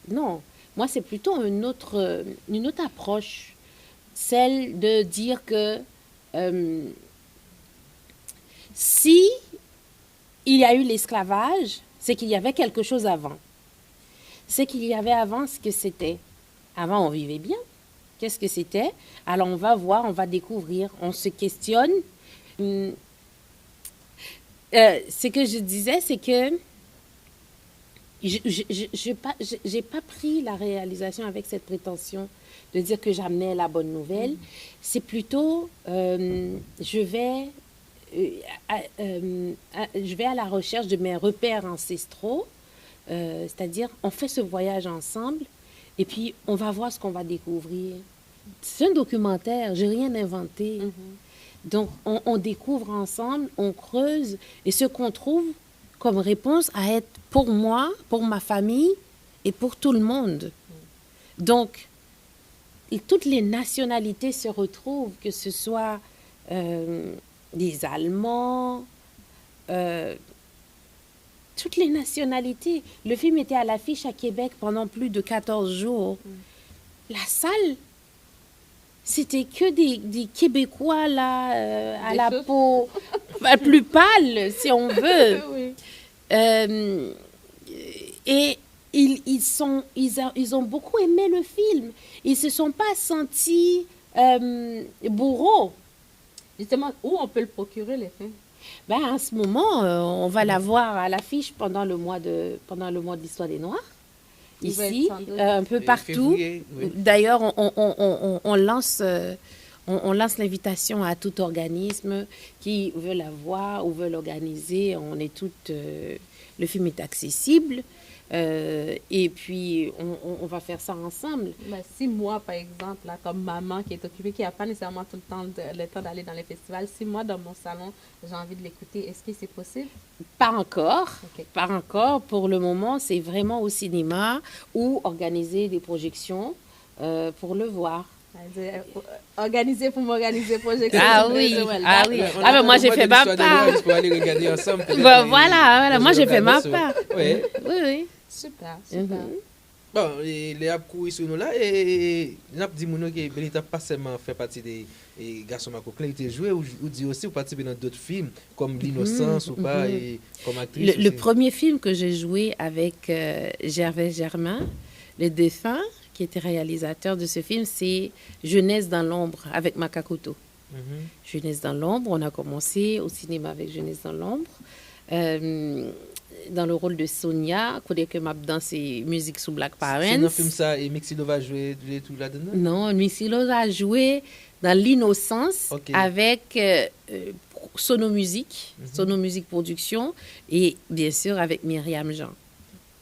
Non, moi, c'est plutôt une autre approche. Celle de dire que euh, si il y a eu l'esclavage, c'est qu'il y avait quelque chose avant. Ce qu'il y avait avant, ce que c'était. Avant, on vivait bien. Qu'est-ce que c'était? Alors, on va voir, on va découvrir, on se questionne. Hum, ce que je disais, c'est que j'ai pas pris la réalisation avec cette prétention de dire que j'amenais la bonne nouvelle. C'est plutôt, je vais à la recherche de mes repères ancestraux, c'est-à-dire on fait ce voyage ensemble et puis on va voir ce qu'on va découvrir. C'est un documentaire, j'ai rien inventé. Donc on découvre ensemble, on creuse et ce qu'on trouve comme réponse à être pour moi, pour ma famille et pour tout le monde. Donc, et toutes les nationalités se retrouvent, que ce soit des Allemands, euh, toutes les nationalités. Le film était à l'affiche à Québec pendant plus de 14 jours. La salle, c'était que des Québécois là, à Des la choses. peau plus pâle, si on veut. Oui. Euh, et ils ont beaucoup aimé le film. Ils ne se sont pas sentis bourreaux. Justement, où on peut le procurer, les films? Ben, en ce moment, on va la voir à l'affiche pendant le mois de l'Histoire des Noirs, Il va être ici, sans doute. un peu partout. Février, oui. D'ailleurs, on lance, on lance l'invitation à tout organisme qui veut la voir ou veut l'organiser. On est toutes, le film est accessible. Et puis, on va faire ça ensemble. Ben, si moi, par exemple, là, comme maman qui est occupée, qui n'a pas nécessairement tout le temps d'aller dans les festivals, si moi, dans mon salon, j'ai envie de l'écouter, est-ce que c'est possible? Pas encore. Ok. Pas encore. Pour le moment, c'est vraiment au cinéma ou organiser des projections pour le voir. C'est-à-dire, organiser pour m'organiser, projection. Ah oui, ah oui. Ah, mais moi, j'ai fait ma part. On peut aller regarder ensemble. peut-être, Voilà, et- voilà. Moi, et j'ai fait ma regarder part. ça. Oui. Oui, oui. Super, super. Bon, les ap couru sur nous là, et n'a dit mon que Benita pas seulement fait partie des garçons Macoclin, il était joué ou dit aussi ou participé dans d'autres films comme L'Innocence ou pas et comme actrice. Le aussi. premier film que j'ai joué avec Gervais Germain, le défunt, qui était réalisateur de ce film, c'est Jeunesse dans l'ombre avec Makakoto. Mhm. Jeunesse dans l'ombre, on a commencé au cinéma avec Jeunesse dans l'ombre. Dans le rôle de Sonia, que m'a dansé musique sous Black Parents. C'est dans le film ça et Mixilo va jouer tout là-dedans. Non, Missilo a joué dans L'Innocence Ok. avec Sonomusique, Sonomusique Production et bien sûr avec Myriam Jean.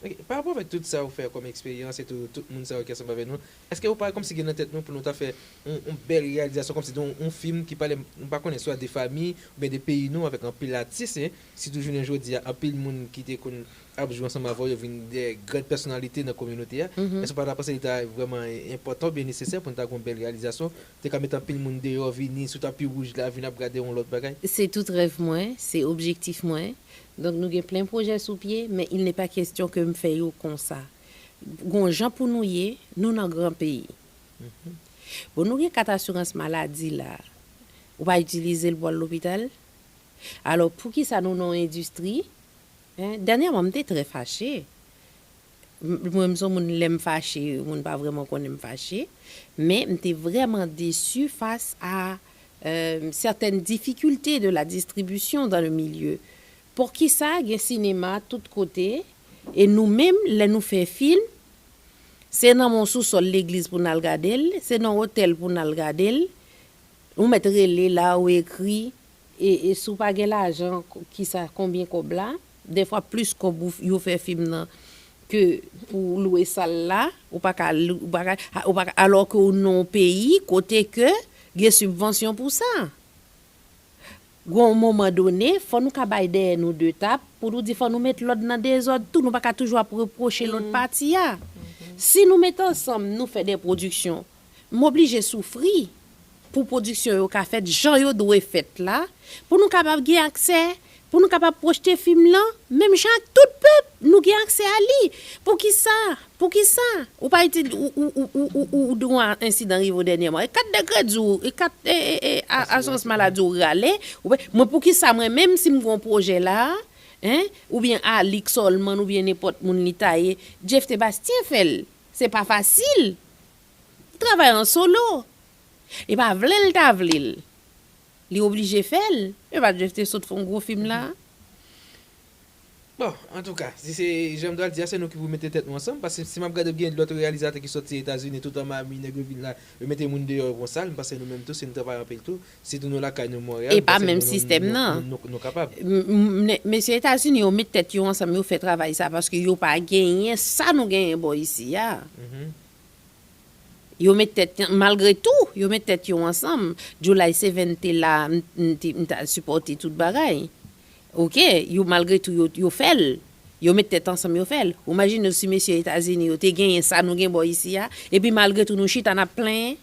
Ok, par rapport à tout ça vous fait comme expérience et tout le monde ça qui est avec nous, est-ce que vous parlez comme si dans tête nous pour nous faire une belle réalisation comme si un film qui parle pas connaît soit des familles ou bien des pays nous avec un pile artiste hein, si toujours un jour dire un pile monde qui était connu a joué ensemble avant il y des grandes personnalités dans la communauté est-ce que par rapport à ça il est vraiment important bien nécessaire pour nous avoir une belle réalisation tu quand mettre un pile monde dehors venir sous tapis rouge là venir regarder un autre bagaille. C'est tout rêve moins, c'est objectif moins. Donc nous avons plein de projets sous pied, mais il n'est pas question que me fait comme ça. Gon gens pour nous y, nous dans grand pays. Bon nous avons quatre assurance maladie là. On va utiliser le bois de l'hôpital. Alors pour qui ça nous dans industrie? Hein? Dernièrement, j'étais très fâchée. Moi, je l'aime fâché, je ne pas vraiment qu'on aime fâché, mais j'étais vraiment déçue face à certaines difficultés de la distribution dans le milieu. Pour qui ça, il y a un cinéma tout côté, et nous-mêmes, là, nous faisons film, c'est dans mon sous-sol l'église pour nous regarder, c'est dans l'hôtel pour nous regarder, on mettrait les là où écrit, et sous pas l'argent, qui ça, combien qu'on bla, des fois plus qu'on bouffe, yo fait film nan, que pour louer ça là, ou pas alors que non pays côté que il y a subvention pour ça. À un moment donné, faut nous cabaye derrière nous deux tables pour nous dire faut nous mettre l'autre dans des ordres tout nous pas toujours reprocher l'autre partie là. Si nous mettons ensemble, nous fait des productions, m'oblige souffrir pour production yo ka fait Jean yo doit fait là pour nous capable gagner accès pour nous capable projeter film là, même chaque tout peuple nous avons accès à lui. Pour qui ça? Ou pas été ou droit incident arrivé dernièrement. Et 4 degrés d'eau et 4 assurance maladie ou râler. Moi pour qui ça moi même si mon projet là, hein, ou bien Alix Solman ou bien n'importe moun li taillé, Jeff Sébastien fait. C'est pas facile. Il travaille en solo. Et pas vle ta vle. Il est obligé de faire. Et pas Jeff te saute font gros film là. Bon, en tout cas, j'aime le dire, c'est nous qui vous mettez tête ensemble, parce que si je regarde bien l'autre réalisateur qui sorti aux États-Unis, tout en Miami, là, vous mettez moun dehors pour ça, parce que nous-mêmes tous, c'est nous travaillons un peu tout, c'est nous là, nous Montréal. Et pas même système, non. Nous capables. Mais ces États-Unis, ils mettent tête ensemble, ils font travailler ça, parce qu'ils n'ont pas gagné, ça nous gagne ici, ya. Ils mettent tête, malgré tout, ils mettent tête ensemble. July 7 là, m'ta supporté toute bagaille. OK, yo malgré tout yo fait. Yo met tête ensemble yo fait. Imagine si monsieur États-Unis yo te gagné ça nous gagne ici ya et puis malgré tout nous chita n'a plein.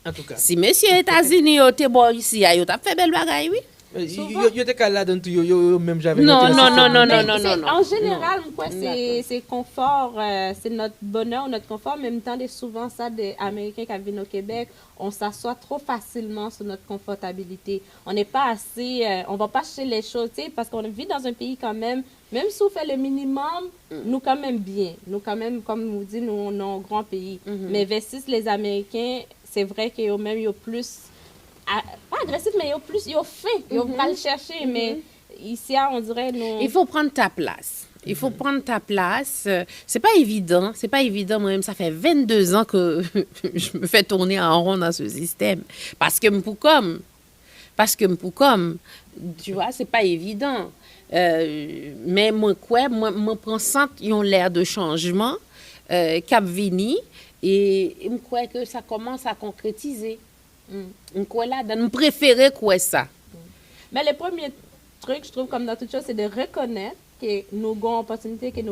En tout cas. Si monsieur États-Unis yo te ici ya yo t'a fait belle bagaille oui. Yo te calé là dans tout yo même j'avais Non. En général, moi c'est confort, c'est notre bonheur, notre confort, même temps de souvent ça des Américains qui viennent au Québec, on s'assoit trop facilement sur notre confortabilité. On n'est pas assez on va pas chercher les choses, tu sais, parce qu'on vit dans un pays quand même si on fait le minimum, nous quand même bien. Nous quand même comme vous dit nous on est un grand pays. Mais versus les Américains, c'est vrai qu'ils ont même plus pas agressif, mais ils ont faim. Ils vont pas le chercher, mais ici, on dirait... Nous... Il faut prendre ta place. Il faut prendre ta place. C'est pas évident. Moi-même, ça fait 22 ans que je me fais tourner en rond dans ce système. Parce que tu vois, c'est pas évident. Mais moi prends sent yon l'air de changement cap vini et je crois que ça commence à concrétiser. Nous préférons quoi ça. Mais le premier truc, je trouve, comme dans toute chose, c'est de reconnaître que nous avons l'opportunité, que nous